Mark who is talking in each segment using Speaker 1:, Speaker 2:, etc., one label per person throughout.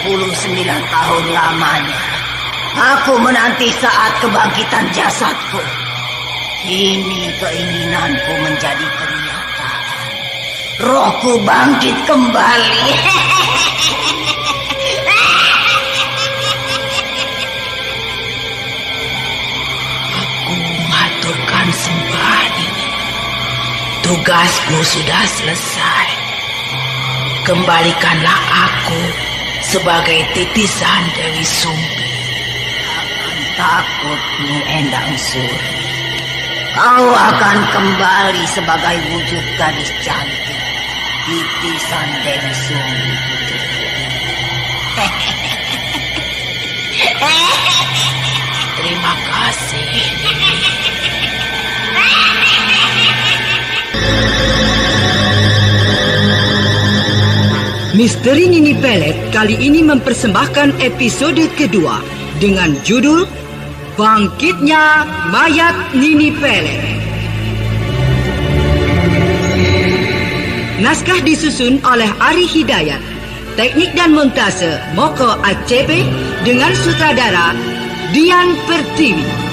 Speaker 1: tahun lamanya aku menanti saat kebangkitan jasadku. Kini keinginanku menjadi kenyataan. Rohku bangkit kembali. Aku maturkan sembah ini. Tugasmu sudah selesai. Kembalikanlah aku sebagai titisan Dewi Sumbi. Jangan takut, Nyi Endang Suri. Kau akan kembali sebagai wujud gadis cantik, titisan Dewi Sumbi. Terima kasih.
Speaker 2: Misteri Nini Pelet kali ini mempersembahkan episode kedua dengan judul Bangkitnya Mayat Nini Pelet. Naskah disusun oleh Ari Hidayat, teknik dan montase Moko ACP dengan sutradara Dian Pertiwi.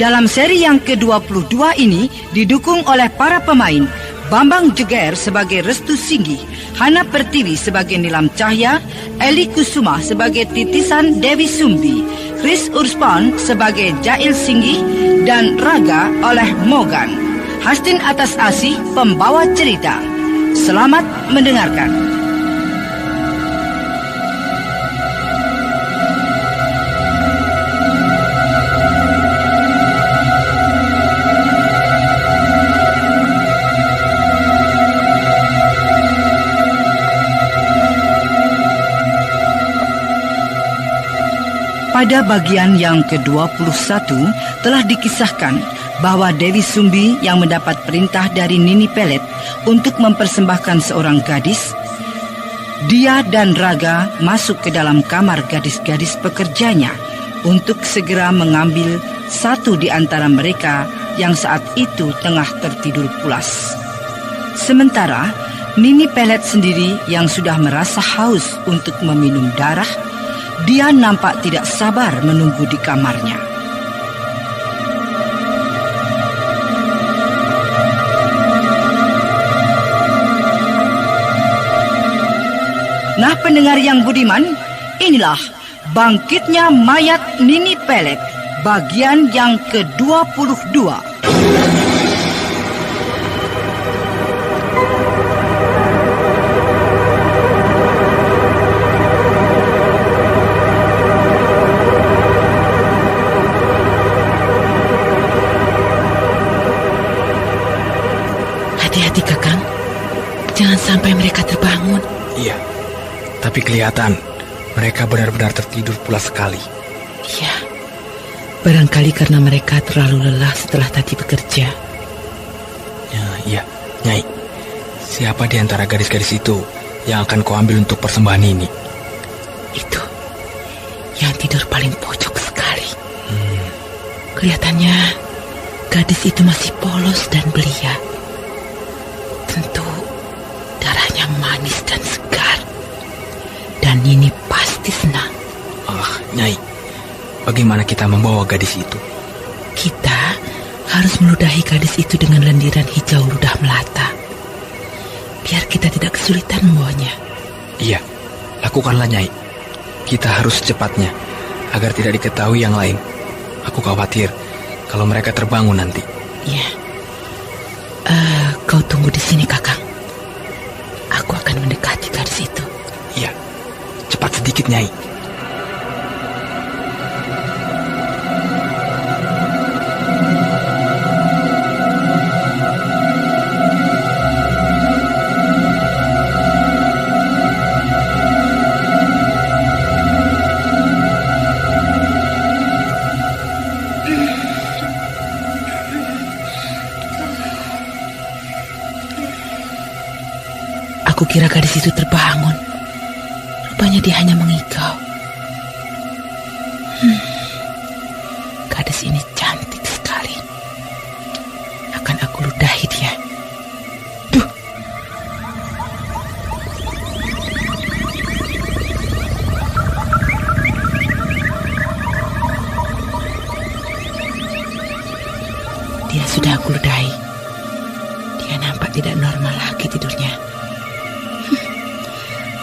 Speaker 2: Dalam seri yang ke-22 ini didukung oleh para pemain Bambang Jeger sebagai Restu Singgih, Hana Pertiwi sebagai Nilam Cahya, Eli Kusuma sebagai titisan Dewi Sumbi, Chris Urspan sebagai Jail Singgih, dan Raga oleh Mogan. Hastin Atas Asih pembawa cerita. Selamat mendengarkan. Pada bagian yang ke-21 telah dikisahkan bahwa Dewi Sumbi yang mendapat perintah dari Nini Pelet untuk mempersembahkan seorang gadis, dia dan Raga masuk ke dalam kamar gadis-gadis pekerjanya untuk segera mengambil satu di antara mereka yang saat itu tengah tertidur pulas. Sementara Nini Pelet sendiri yang sudah merasa haus untuk meminum darah, dia nampak tidak sabar menunggu di kamarnya. Nah, pendengar yang budiman, inilah Bangkitnya Mayat Nini Pelet, bagian yang ke-22.
Speaker 3: Hati-hati, Kakang. Jangan sampai mereka terbangun.
Speaker 4: Iya, tapi kelihatan mereka benar-benar tertidur pulas sekali.
Speaker 3: Iya, barangkali karena mereka terlalu lelah setelah tadi bekerja.
Speaker 4: Ya, iya, Nyai. Siapa di antara gadis-gadis itu yang akan kau ambil untuk persembahan ini?
Speaker 3: Itu, yang tidur paling pojok sekali. Kelihatannya gadis itu masih polos dan belia. Tentu darahnya manis dan segar. Dan ini pasti senang.
Speaker 4: Nyai, bagaimana kita membawa gadis itu?
Speaker 3: Kita harus meludahi gadis itu dengan lendiran hijau ludah melata. Biar kita tidak kesulitan membawanya.
Speaker 4: Iya, lakukanlah, Nyai. Kita harus secepatnya, agar tidak diketahui yang lain. Aku khawatir kalau mereka terbangun nanti.
Speaker 3: Iya. Kau tunggu di sini, Kakang. Aku akan mendekati gadis itu.
Speaker 4: Iya, cepat sedikit, Nyai.
Speaker 3: Aku kira gadis itu terbangun. Rupanya dia hanya mengigau. Gadis ini cantik sekali. Akan aku ludahi dia. Duh. Dia sudah aku ludahi. Dia nampak tidak normal lagi tidurnya.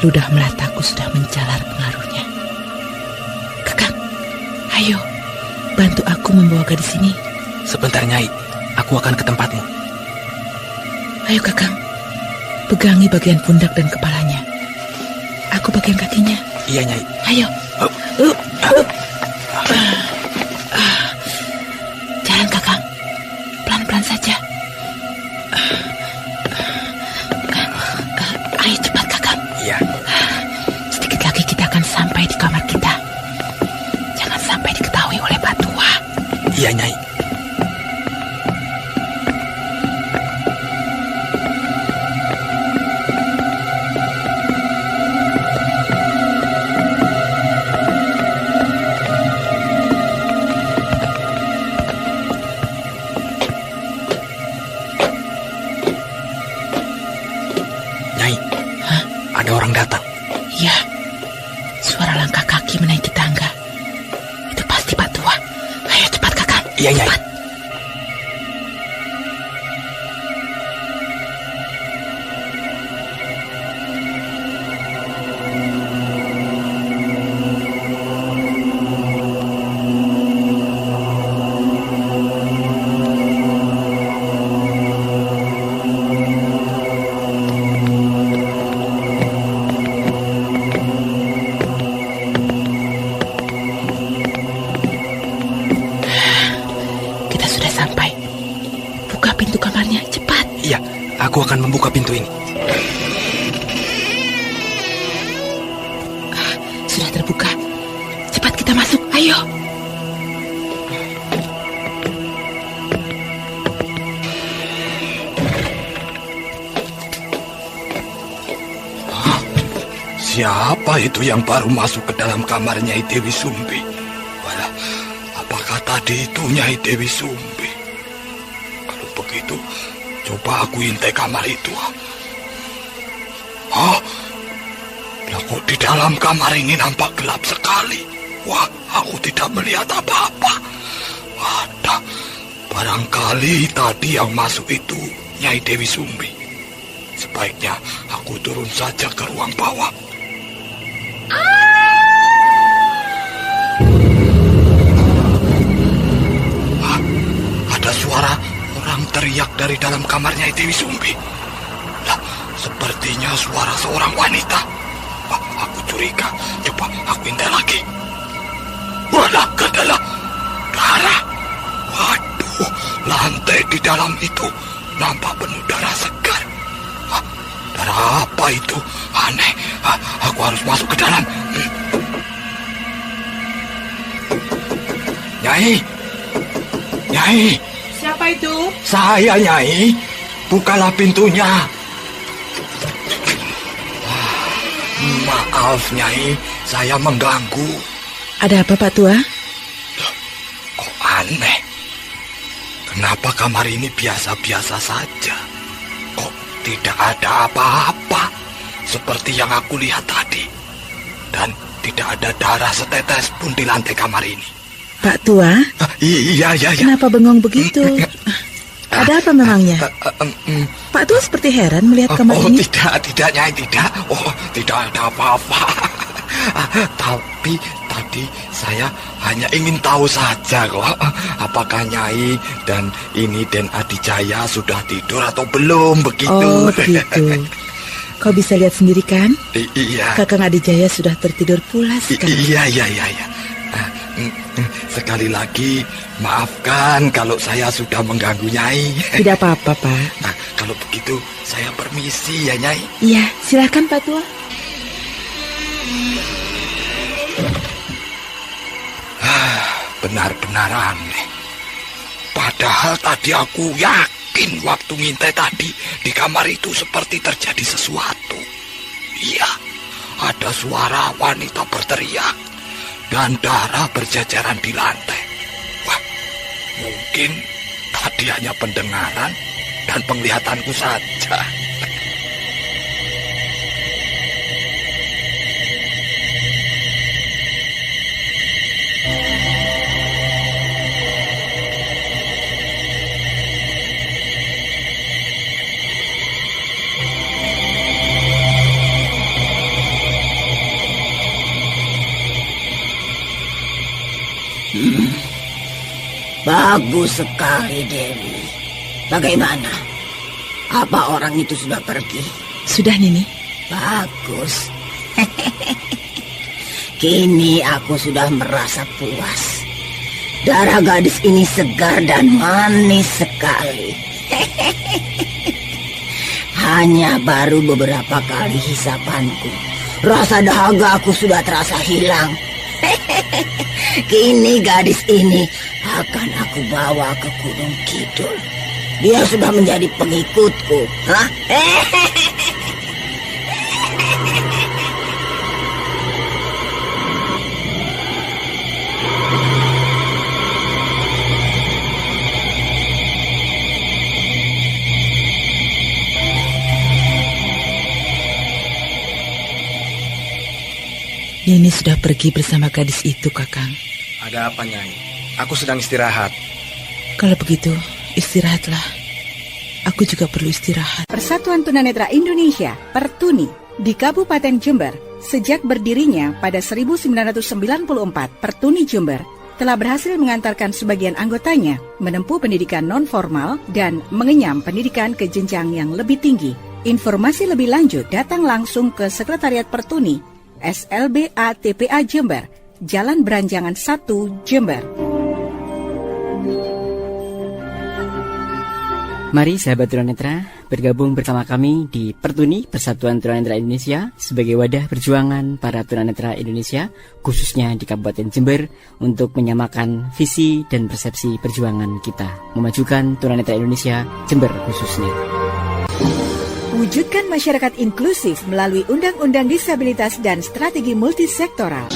Speaker 3: Ludah melataku sudah menjalar pengaruhnya. Kakang, ayo, bantu aku membawa gadis ini.
Speaker 4: Sebentar, Nyai. Aku akan ke tempatmu.
Speaker 3: Ayo, Kakang. Pegangi bagian pundak dan kepalanya. Aku bagian kakinya.
Speaker 4: Iya, Nyai.
Speaker 3: Ayo. Jalan, Kakang. Pelan-pelan saja. Ayo cepat, Kakang.
Speaker 4: Iya.
Speaker 3: Sedikit lagi kita akan sampai di kamar kita. Jangan sampai diketahui oleh Pak Tua.
Speaker 4: Iya, Nyai. Nyai, ada orang datang.
Speaker 3: Iya, suara langkah kaki menaiki tangga. Itu pasti Pak Tua. Ayo cepat, Kakak.
Speaker 4: Iya, Nyai.
Speaker 3: Cepat. Kita sudah sampai. Buka pintu kamarnya, cepat.
Speaker 4: Iya, aku akan membuka pintu ini.
Speaker 3: Sudah terbuka. Cepat kita masuk, ayo.
Speaker 5: Siapa itu yang baru masuk ke dalam kamar Nyai Dewi Sumbi? Walah, apakah tadi itu Nyai Dewi Sumbi? Kalau begitu, coba aku intai kamar itu. Hah? Lah kok di dalam kamar ini nampak gelap sekali? Wah, aku tidak melihat apa-apa. Wadah, barangkali tadi yang masuk itu Nyai Dewi Sumbi. Sebaiknya aku turun saja ke ruang bawah. Ada suara orang teriak dari dalam kamarnya Dewi Sumbi. Lah, sepertinya suara seorang wanita. Wah, aku curiga. Coba aku intai lagi. Walah, adalah darah. Waduh, lantai di dalam itu nampak penuh darah segar. Wah, darah apa itu? Aneh. Aku harus masuk ke dalam. Nyai. Nyai.
Speaker 3: Siapa itu?
Speaker 5: Saya, Nyai. Bukalah pintunya. Maaf, Nyai. Saya mengganggu.
Speaker 3: Ada apa, Pak Tua?
Speaker 5: Kok aneh? Kenapa kamar ini biasa-biasa saja? Kok tidak ada apa-apa? Seperti yang aku lihat tadi. Dan tidak ada darah setetes pun di lantai kamar ini.
Speaker 3: Pak Tua?
Speaker 5: Iya.
Speaker 3: Kenapa bengong begitu? Ada apa memangnya? Pak Tua seperti heran melihat kamar ini.
Speaker 5: Tidak, Nyai, tidak. Oh, tidak ada apa-apa. Tapi tadi saya hanya ingin tahu saja kok. Apakah Nyai dan ini Den Adijaya sudah tidur atau belum begitu?
Speaker 3: Oh, begitu. Kau bisa lihat sendiri kan?
Speaker 5: Iya.
Speaker 3: Kakang Adijaya sudah tertidur pulas kan?
Speaker 5: Iya. Sekali lagi, maafkan kalau saya sudah mengganggu Nyai.
Speaker 3: Tidak apa-apa, Pak.
Speaker 5: Nah, kalau begitu, saya permisi ya, Nyai.
Speaker 3: Iya, silakan Pak Tua.
Speaker 5: Benar-benar aneh. Padahal tadi aku yakin Mungkin waktu ngintai tadi di kamar itu seperti terjadi sesuatu. Iya, ada suara wanita berteriak dan darah berjajaran di lantai. Wah, mungkin tadi hanya pendengaran dan penglihatanku saja.
Speaker 1: Bagus sekali, Dewi. Bagaimana? Apa orang itu sudah pergi?
Speaker 3: Sudah, Nini.
Speaker 1: Bagus. Kini aku sudah merasa puas. Darah gadis ini segar dan manis sekali. Hanya baru beberapa kali hisapanku, rasa dahaga aku sudah terasa hilang. Kini gadis ini akan aku bawa ke Gunung Kidul. Dia sudah menjadi pengikutku. Hah?
Speaker 3: Nini sudah pergi bersama gadis itu, Kakang.
Speaker 4: Ada apa, Nyai? Aku sedang istirahat.
Speaker 3: Kalau begitu, istirahatlah. Aku juga perlu istirahat.
Speaker 6: Persatuan Tunanetra Indonesia, Pertuni, di Kabupaten Jember, sejak berdirinya pada 1994, Pertuni Jember telah berhasil mengantarkan sebagian anggotanya menempuh pendidikan non-formal dan mengenyam pendidikan ke jenjang yang lebih tinggi. Informasi lebih lanjut datang langsung ke Sekretariat Pertuni, SLBA TPA Jember, Jalan Beranjangan 1, Jember.
Speaker 7: Mari sahabat tunanetra bergabung bersama kami di Pertuni, Persatuan Tunanetra Indonesia, sebagai wadah perjuangan para tunanetra Indonesia, khususnya di Kabupaten Jember, untuk menyamakan visi dan persepsi perjuangan kita, memajukan tunanetra Indonesia, Jember khususnya.
Speaker 6: Wujudkan masyarakat inklusif melalui Undang-Undang Disabilitas dan Strategi Multisektoral.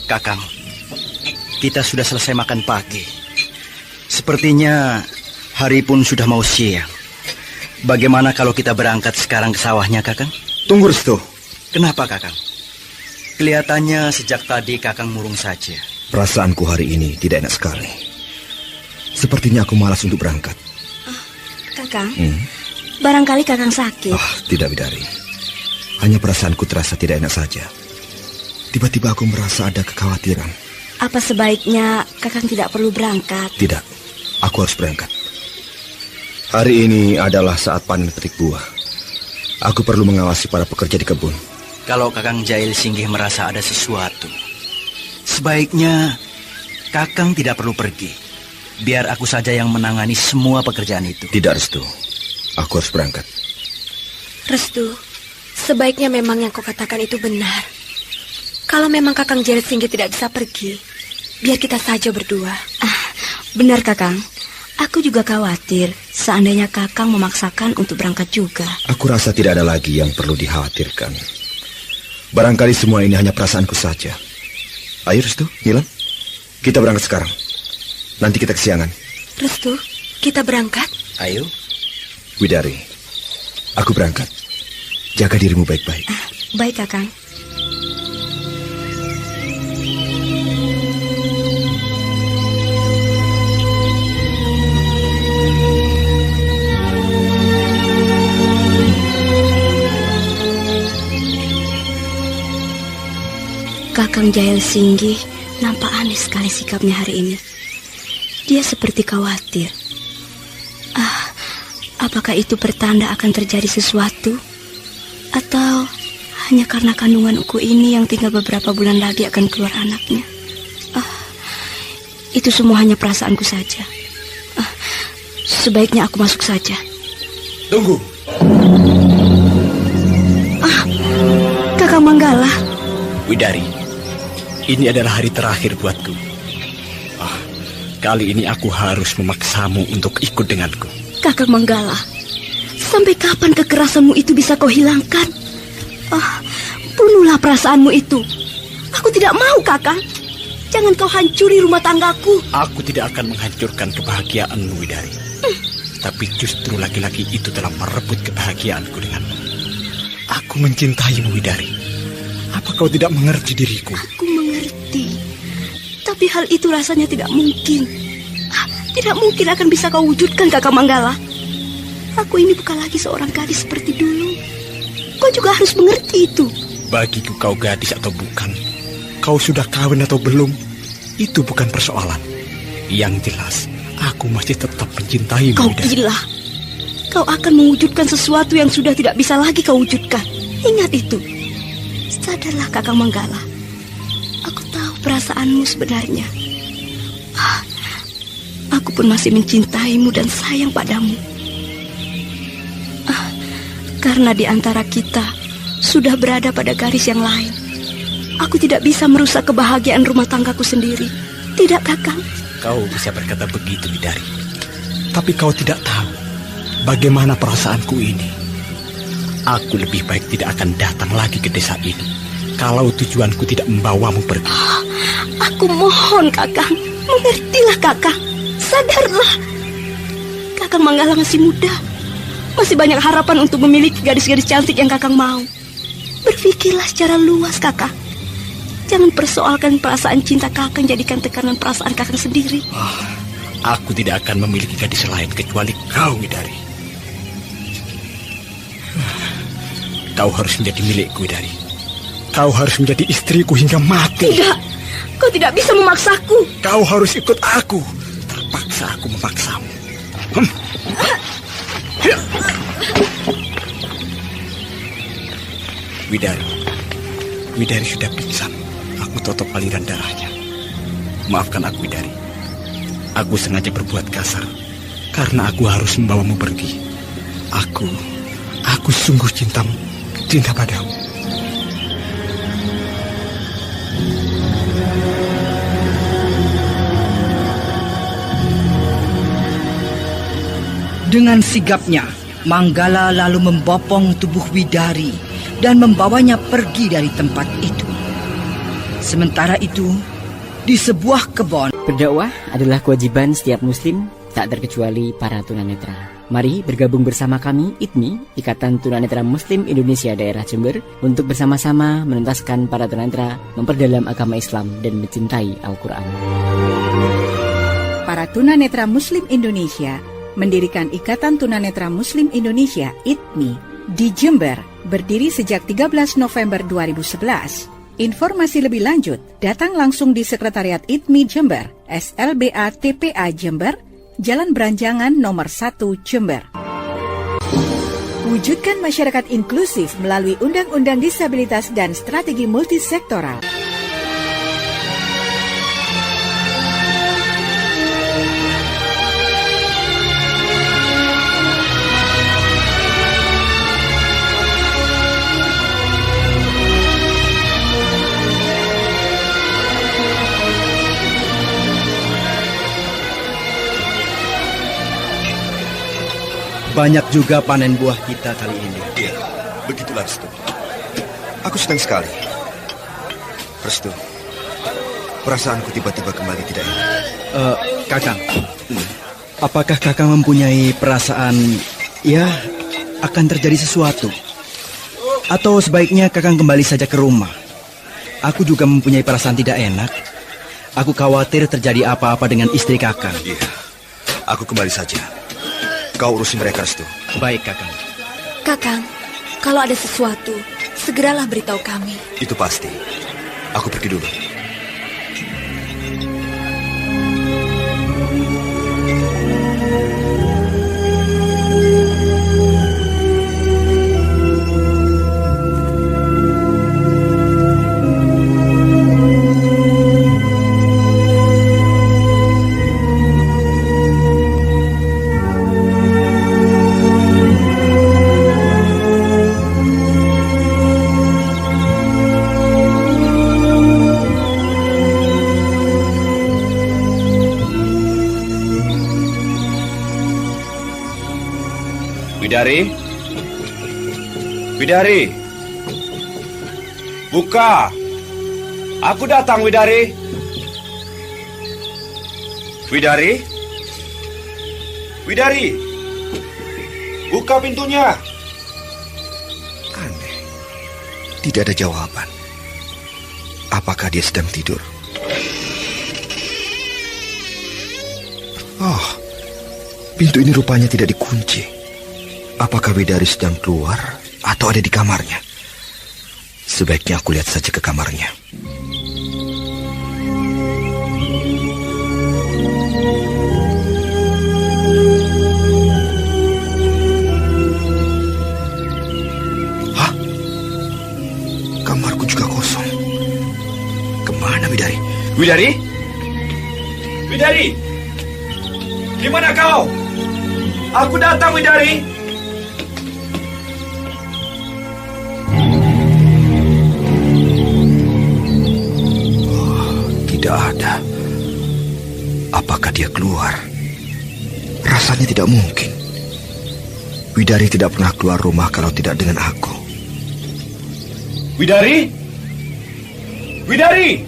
Speaker 8: Kakang, kita sudah selesai makan pagi. Sepertinya hari pun sudah mau siang. Bagaimana kalau kita berangkat sekarang ke sawahnya, Kakang?
Speaker 9: Tunggu, Restu.
Speaker 8: Kenapa, Kakang? Kelihatannya sejak tadi Kakang murung saja.
Speaker 9: Perasaanku hari ini tidak enak sekali. Sepertinya aku malas untuk berangkat.
Speaker 10: Kakang, barangkali Kakang sakit.
Speaker 9: Tidak, Bidari. Hanya perasaanku terasa tidak enak saja. Tiba-tiba aku merasa ada kekhawatiran.
Speaker 10: Apa sebaiknya Kakang tidak perlu berangkat?
Speaker 9: Tidak, aku harus berangkat. Hari ini adalah saat panen petik buah. Aku perlu mengawasi para pekerja di kebun.
Speaker 8: Kalau Kakang Jail Singgih merasa ada sesuatu, sebaiknya Kakang tidak perlu pergi. Biar aku saja yang menangani semua pekerjaan itu.
Speaker 9: Tidak, Restu. Aku harus berangkat.
Speaker 10: Restu, sebaiknya memang yang kau katakan itu benar. Kalau memang Kakang Jail Singgih tidak bisa pergi, biar kita saja berdua. Benar, Kakang. Aku juga khawatir seandainya Kakang memaksakan untuk berangkat juga.
Speaker 9: Aku rasa tidak ada lagi yang perlu dikhawatirkan. Barangkali semua ini hanya perasaanku saja. Ayo, Restu, Nilam. Kita berangkat sekarang. Nanti kita kesiangan.
Speaker 10: Restu, kita berangkat?
Speaker 8: Ayo.
Speaker 9: Widari, aku berangkat. Jaga dirimu baik-baik.
Speaker 10: Baik, Kakang. Kakang Jail Singgih nampak aneh sekali sikapnya hari ini. Dia seperti khawatir. Apakah itu pertanda akan terjadi sesuatu? Atau hanya karena kandunganku ini yang tinggal beberapa bulan lagi akan keluar anaknya. Itu semua hanya perasaanku saja. Sebaiknya aku masuk saja.
Speaker 9: Tunggu.
Speaker 10: Kakang Manggala.
Speaker 5: Widari, ini adalah hari terakhir buatku. Kali ini aku harus memaksamu untuk ikut denganku.
Speaker 10: Kakang Manggala, sampai kapan kekerasanmu itu bisa kau hilangkan? Bunuhlah perasaanmu itu. Aku tidak mau, Kakang. Jangan kau hancuri rumah tanggaku.
Speaker 5: Aku tidak akan menghancurkan kebahagiaanmu, Widari. Tapi justru laki-laki itu telah merebut kebahagiaanku denganmu. Aku mencintaimu, Widari. Apa kau tidak mengerti diriku?
Speaker 10: Aku mengerti. Tapi hal itu rasanya tidak mungkin. Tidak mungkin akan bisa kau wujudkan, Kakang Manggala. Aku ini bukan lagi seorang gadis seperti dulu. Kau juga harus mengerti itu.
Speaker 5: Bagiku kau gadis atau bukan, kau sudah kawin atau belum, itu bukan persoalan. Yang jelas, aku masih tetap mencintaimu.
Speaker 10: Kau gila. Kau akan mewujudkan sesuatu yang sudah tidak bisa lagi kau wujudkan. Ingat itu. Sadarlah, Kakang Manggala. Aku tahu perasaanmu sebenarnya. Aku pun masih mencintaimu dan sayang padamu. Karena di antara kita sudah berada pada garis yang lain. Aku tidak bisa merusak kebahagiaan rumah tanggaku sendiri. Tidak, Kakang?
Speaker 5: Kau bisa berkata begitu, Widari. Tapi kau tidak tahu bagaimana perasaanku ini. Aku lebih baik tidak akan datang lagi ke desa ini kalau tujuanku tidak membawamu pergi.
Speaker 10: Aku mohon, Kakang. Mengertilah, Kakang. Sadarlah. Kakang Manggala masih muda. Masih banyak harapan untuk memiliki gadis-gadis cantik yang Kakang mau. Berpikirlah secara luas, Kakang. Jangan persoalkan perasaan cinta Kakang jadikan tekanan perasaan Kakang sendiri.
Speaker 5: Aku tidak akan memiliki gadis lain kecuali kau, Widari. Kau harus menjadi milikku, Widari. Kau harus menjadi istriku hingga mati.
Speaker 10: Tidak, kau tidak bisa memaksaku.
Speaker 5: Kau harus ikut aku. Terpaksa aku memaksamu. Widari sudah pingsan. Aku tutup aliran darahnya. Maafkan aku, Widari. Aku sengaja berbuat kasar karena aku harus membawamu pergi. Aku sungguh cinta padamu.
Speaker 2: Dengan sigapnya, Manggala lalu membopong tubuh Widari dan membawanya pergi dari tempat itu. Sementara itu, di sebuah kebun,
Speaker 7: berdakwah adalah kewajiban setiap muslim, tak terkecuali para tunanetra. Mari bergabung bersama kami, ITMI, Ikatan Tunanetra Muslim Indonesia Daerah Jember, untuk bersama-sama menuntaskan para tunanetra memperdalam agama Islam dan mencintai Al-Quran.
Speaker 6: Para tunanetra Muslim Indonesia mendirikan Ikatan Tunanetra Muslim Indonesia (ITMI) di Jember, berdiri sejak 13 November 2011. Informasi lebih lanjut, datang langsung di Sekretariat ITMI Jember, SLBA TPA Jember, Jalan Beranjangan nomor 1 Jember. Wujudkan masyarakat inklusif melalui Undang-Undang Disabilitas dan Strategi Multisektoral.
Speaker 8: Banyak juga panen buah kita kali ini.
Speaker 9: Iya, begitulah Restu. Aku senang sekali. Restu, perasaanku tiba-tiba kembali tidak enak.
Speaker 8: Kakang, apakah Kakang mempunyai perasaan, ya, akan terjadi sesuatu? Atau sebaiknya Kakang kembali saja ke rumah? Aku juga mempunyai perasaan tidak enak. Aku khawatir terjadi apa-apa dengan istri Kakang.
Speaker 9: Iya, aku kembali saja. Kau urusin mereka, Restu.
Speaker 8: Baik, Kakang.
Speaker 10: Kakang, kalau ada sesuatu, segeralah beritahu kami.
Speaker 9: Itu pasti. Aku pergi dulu. Widari? Widari? Buka! Aku datang, Widari. Widari? Widari? Buka pintunya. Aneh. Tidak ada jawaban. Apakah dia sedang tidur? Oh, pintu ini rupanya tidak dikunci. Apakah Widari sedang keluar atau ada di kamarnya? Sebaiknya aku lihat saja ke kamarnya. Hah? Kamarku juga kosong. Kemana Widari? Widari? Widari! Di mana kau? Aku datang, Widari. Oh, tidak ada. Apakah dia keluar? Rasanya tidak mungkin. Widari tidak pernah keluar rumah kalau tidak dengan aku. Widari? Widari?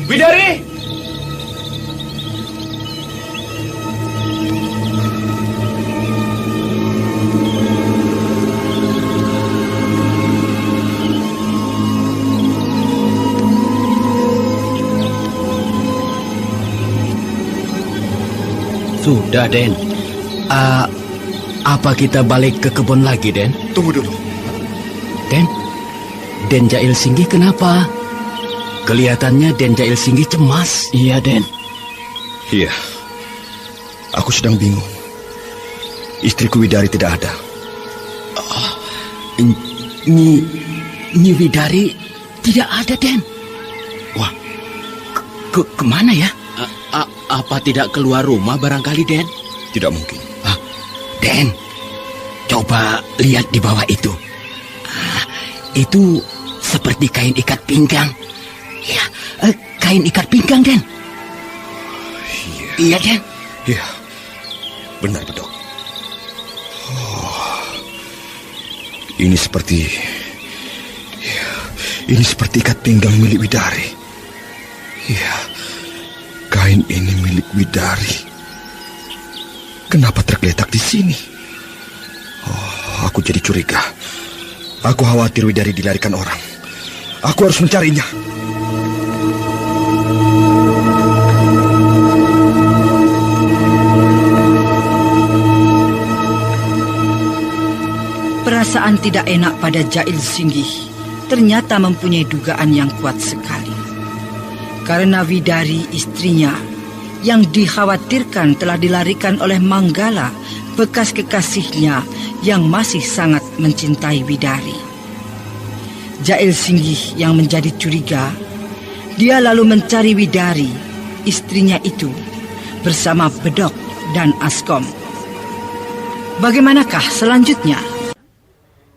Speaker 9: Widari?
Speaker 11: Sudah, Den. Apa kita balik ke kebun lagi, Den?
Speaker 9: Tunggu dulu.
Speaker 11: Den Jail Singgih kenapa? Kelihatannya Den Jail Singgih cemas. Iya, Den.
Speaker 9: Iya. Aku sedang bingung. Istriku Widari tidak ada.
Speaker 11: Nyi Widari tidak ada, Den. Wah, kemana ya? Apa tidak keluar rumah barangkali, Den?
Speaker 9: Tidak mungkin.
Speaker 11: Den, coba lihat di bawah itu. Itu seperti kain ikat pinggang. Ya, kain ikat pinggang, Den. Iya, Den.
Speaker 9: Iya, benar, Bedok. Oh, ini seperti ikat pinggang milik Widari. Iya, kain ini milik Widari. Kenapa tergeletak di sini? Oh, aku jadi curiga. Aku khawatir Widari dilarikan orang. Aku harus mencarinya.
Speaker 2: Perasaan tidak enak pada Jail Singgih ternyata mempunyai dugaan yang kuat sekali. Karena Widari, istrinya, yang dikhawatirkan telah dilarikan oleh Manggala, bekas kekasihnya yang masih sangat mencintai Widari. Jail Singgih yang menjadi curiga, dia lalu mencari Widari, istrinya itu, bersama Bedok dan Askom. Bagaimanakah selanjutnya?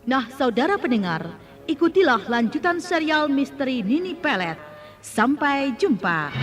Speaker 12: Nah, saudara pendengar, ikutilah lanjutan serial misteri Nini Pelet. Sampai jumpa.